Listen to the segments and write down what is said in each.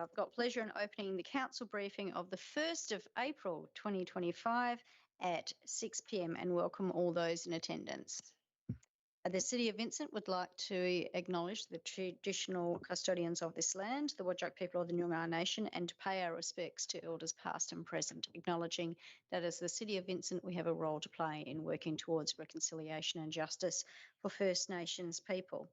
I've got pleasure in opening the council briefing of the 1st of April 2025 at 6 p.m. and welcome all those in attendance. The City of Vincent would like to acknowledge the traditional custodians of this land, the Whadjuk people of the Noongar Nation, and to pay our respects to elders past and present, acknowledging that as the City of Vincent we have a role to play in working towards reconciliation and justice for First Nations people.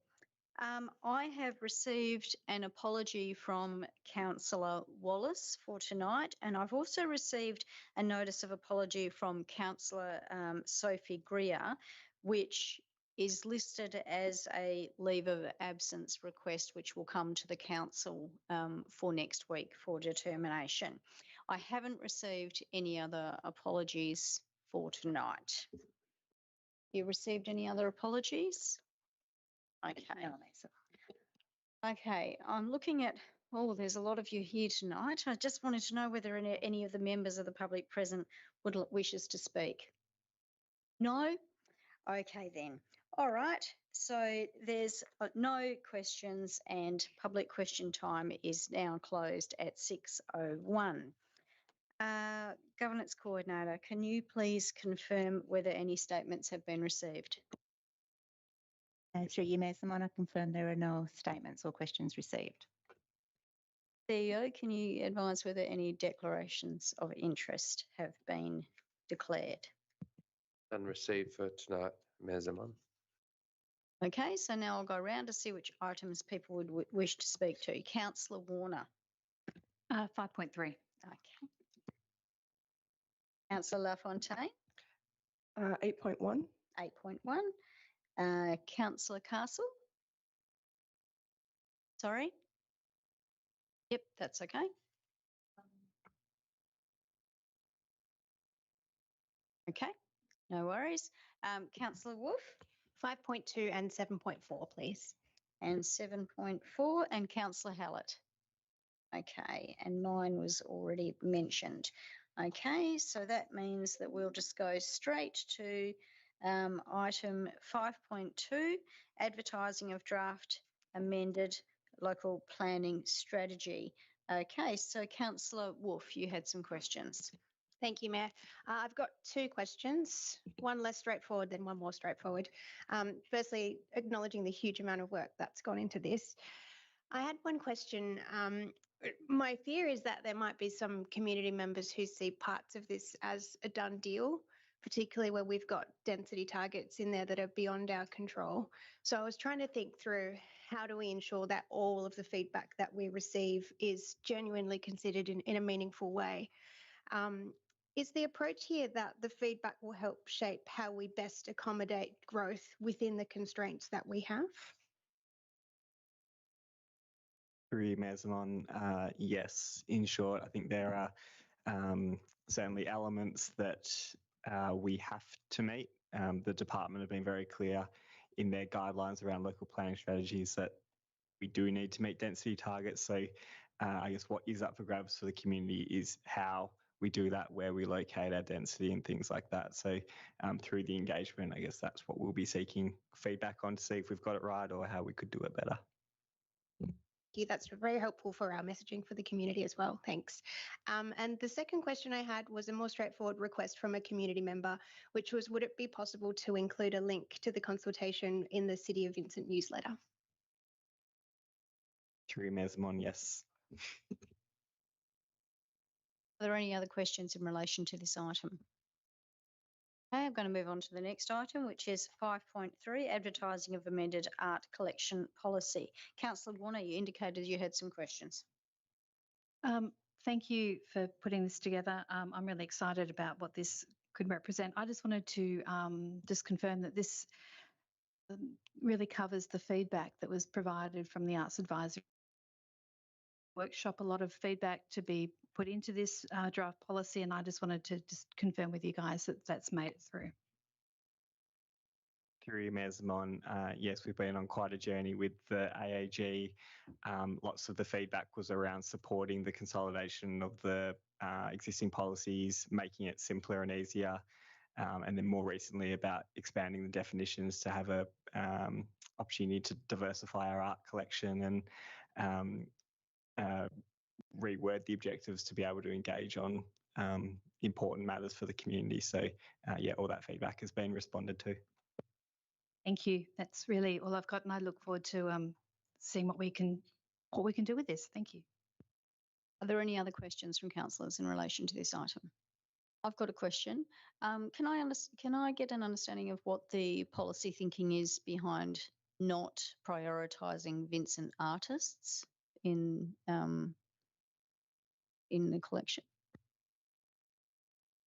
I have received an apology from Councillor Wallace for tonight, and I've also received a notice of apology from Councillor Sophie Greer, which is listed as a leave of absence request, which will come to the council for next week for determination. I haven't received any other apologies for tonight. You received any other apologies? Okay. Okay, I'm looking at, oh, there's a lot of you here tonight. I just wanted to know whether any of the members of the public present wishes to speak. No? Okay then. All right, so there's no questions and public question time is now closed at 6:01. Governance Coordinator, can you please confirm whether any statements have been received? Through you, Mayor Simon, I confirm there are no statements or questions received. CEO, can you advise whether any declarations of interest have been declared? None received for tonight, Mayor Simon. Okay, so now I'll go around to see which items people would wish to speak to. Councillor Warner. 5.3. Okay. Councillor Lafontaine. 8.1. 8.1. Councillor Castle. Sorry. Yep, that's okay. Okay, no worries. Councillor Wolf. 5.2 and 7.4, please. And 7.4, and Councillor Hallett. Okay, and 9 was already mentioned. Okay, so that means that we'll just go straight to item 5.2, advertising of draft amended local planning strategy. Okay, so Councillor Wolf, you had some questions. Thank you, Mayor. I've got two questions, one less straightforward than one more straightforward. Firstly, acknowledging the huge amount of work that's gone into this. I had one question. My fear is that there might be some community members who see parts of this as a done deal, particularly where we've got density targets in there that are beyond our control. So I was trying to think through how do we ensure that all of the feedback that we receive is genuinely considered in a meaningful way. Is the approach here that the feedback will help shape how we best accommodate growth within the constraints that we have? Through Mayor Simon, yes. In short, I think there are certainly elements that we have to meet. The department have been very clear in their guidelines around local planning strategies that we do need to meet density targets. So I guess what is up for grabs for the community is how we do that, where we locate our density and things like that. So through the engagement, I guess that's what we'll be seeking feedback on to see if we've got it right or how we could do it better. That's very helpful for our messaging for the community as well. Thanks. And the second question I had was a more straightforward request from a community member, which was, would it be possible to include a link to the consultation in the City of Vincent newsletter? Through Mayor Simon, yes. Are there any other questions in relation to this item? Okay, I'm going to move on to the next item, which is 5.3, advertising of amended art collection policy. Councillor Warner, you indicated you had some questions. Thank you for putting this together. I'm really excited about what this could represent. I just wanted to just confirm that this really covers the feedback that was provided from the Arts Advisory Workshop, a lot of feedback to be put into this draft policy, and I just wanted to just confirm with you guys that that's made it through. Through Mayor Simon, yes, we've been on quite a journey with the AAG. Lots of the feedback was around supporting the consolidation of the existing policies, making it simpler and easier, and then more recently about expanding the definitions to have a opportunity to diversify our art collection and reword the objectives to be able to engage on important matters for the community. So yeah, all that feedback has been responded to. Thank you. That's really all I've got, and I look forward to seeing what we can do with this. Thank you. Are there any other questions from councillors in relation to this item? I've got a question. Can I get an understanding of what the policy thinking is behind not prioritising Vincent artists in the collection?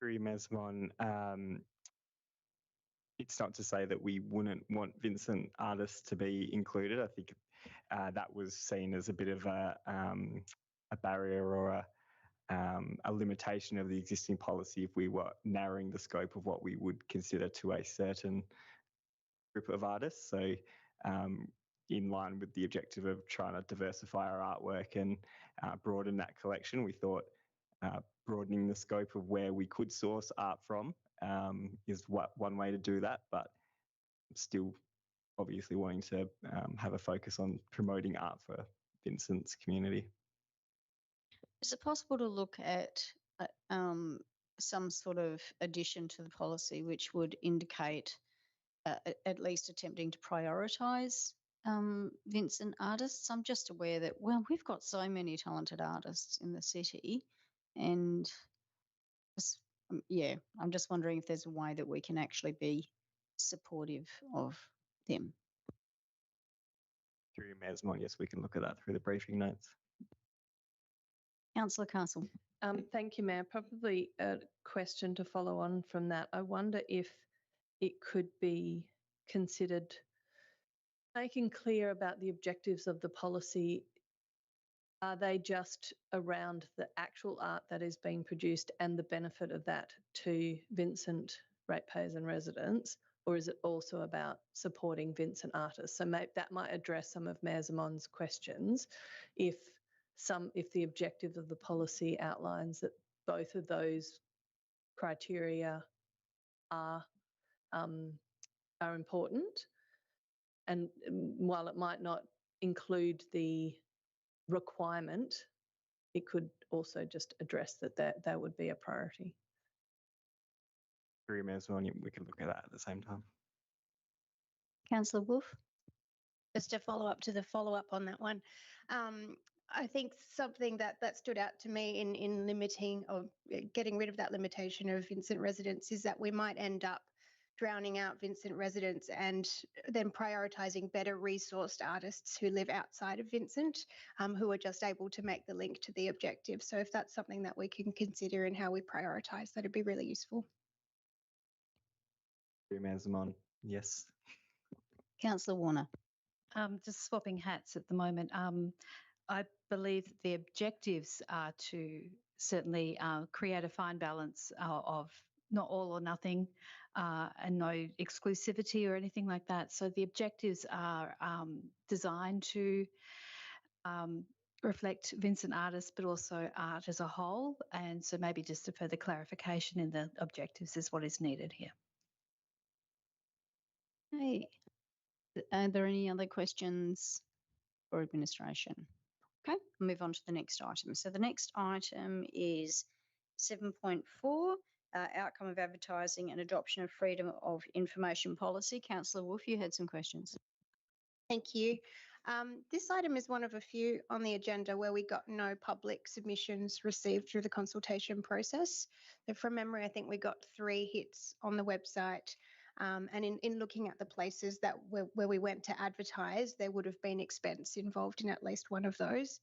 Mesmon, it's not to say that we wouldn't want Vincent artists to be included. I think that was seen as a bit of a barrier or a limitation of the existing policy if we were narrowing the scope of what we would consider to a certain group of artists. So in line with the objective of trying to diversify our artwork and broaden that collection, we thought broadening the scope of where we could source art from is one way to do that, but still obviously wanting to have a focus on promoting art for Vincent's community. Is it possible to look at some sort of addition to the policy which would indicate at least attempting to prioritise Vincent artists? I'm just aware that, well, we've got so many talented artists in the city, and yeah, I'm just wondering if there's a way that we can actually be supportive of them. Through Mesmon, yes, we can look at that through the briefing notes. Councillor Castle. Thank you, Mayor. Probably a question to follow on from that. I wonder if it could be considered making clear about the objectives of the policy. Are they just around the actual art that is being produced and the benefit of that to Vincent ratepayers and residents, or is it also about supporting Vincent artists? So that might address some of Mayor Zamon's questions. If the objective of the policy outlines that both of those criteria are important, and while it might not include the requirement, it could also just address that would be a priority. Through Mesmon, we can look at that at the same time. Councillor Wolf. Just to follow up on that one, I think something that stood out to me in limiting or getting rid of that limitation of Vincent residents is that we might end up drowning out Vincent residents and then prioritising better resourced artists who live outside of Vincent, who are just able to make the link to the objective. So if that's something that we can consider in how we prioritise, that'd be really useful. Mesmon, yes. Councillor Warner. Just swapping hats at the moment. I believe that the objectives are to certainly create a fine balance of not all or nothing and no exclusivity or anything like that. So the objectives are designed to reflect Vincent artists, but also art as a whole. And so maybe just a further clarification in the objectives is what is needed here. Hey, are there any other questions for administration? Okay, we'll move on to the next item. So the next item is 7.4, outcome of advertising and adoption of freedom of information policy. Councillor Wolf, you had some questions. Thank you. This item is one of a few on the agenda where we got no public submissions received through the consultation process. So from memory, I think we got 3 hits on the website. And in looking at the places that where we went to advertise, there would have been expense involved in at least one of those.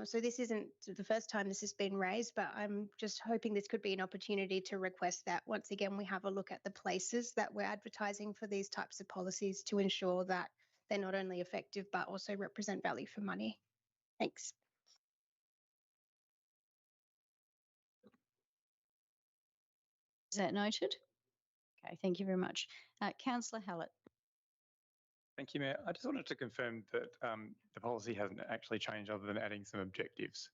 So this isn't the first time this has been raised, but I'm just hoping this could be an opportunity to request that once again we have a look at the places that we're advertising for these types of policies to ensure that they're not only effective but also represent value for money. Thanks. Is that noted? Okay, thank you very much. Councillor Hallett. Thank you, Mayor. I just wanted to confirm that the policy hasn't actually changed other than adding some objectives.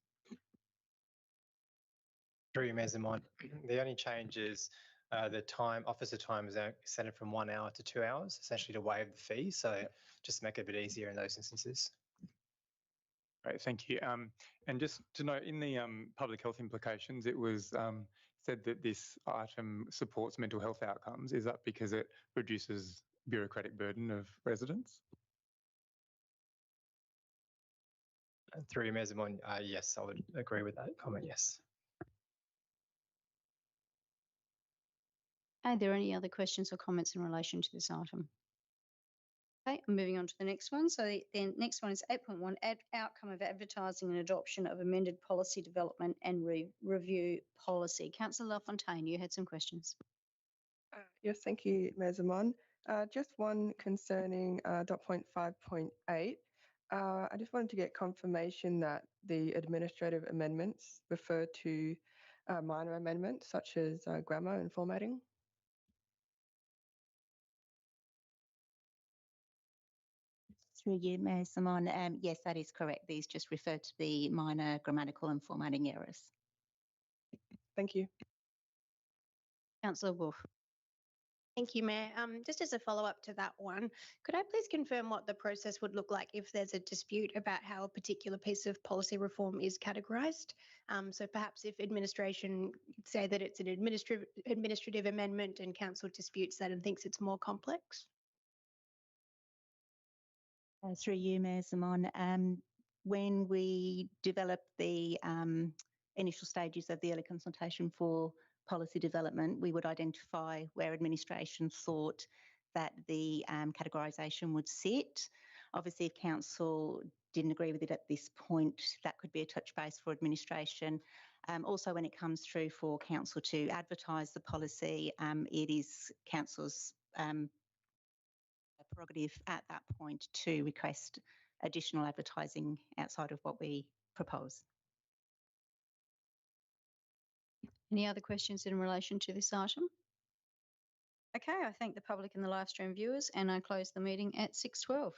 Through you, Mayor Zaman. The only change is the time, officer time is extended from 1 hour to 2 hours, essentially to waive the fee. So just to make it a bit easier in those instances. Great, thank you. And just to note, in the public health implications, it was said that this item supports mental health outcomes. Is that because it reduces bureaucratic burden of residents? Through you, Mayor Zaman, yes, I would agree with that comment, yes. Are there any other questions or comments in relation to this item? Okay, I'm moving on to the next one. So the next one is 8.1, outcome of advertising and adoption of amended policy development and review policy. Councillor LaFontaine, you had some questions. Yes, thank you, Mayor Zaman. Just one concerning dot point 5.8. I just wanted to get confirmation that the administrative amendments refer to minor amendments such as grammar and formatting. Through you, Mayor Simon. Yes, that is correct. These just refer to the minor grammatical and formatting errors. Thank you. Councillor Wolf. Thank you, Mayor. Just as a follow-up to that one, could I please confirm what the process would look like if there's a dispute about how a particular piece of policy reform is categorised? So perhaps if administration say that it's an administrative amendment and council disputes that and thinks it's more complex? Through you, Mayor Simon. When we developed the initial stages of the early consultation for policy development, we would identify where administration thought that the categorisation would sit. Obviously, if council didn't agree with it at this point, that could be a touch base for administration. Also, when it comes through for council to advertise the policy, it is council's prerogative at that point to request additional advertising outside of what we propose. Any other questions in relation to this item? Okay, I thank the public and the live stream viewers, and I close the meeting at 6:12.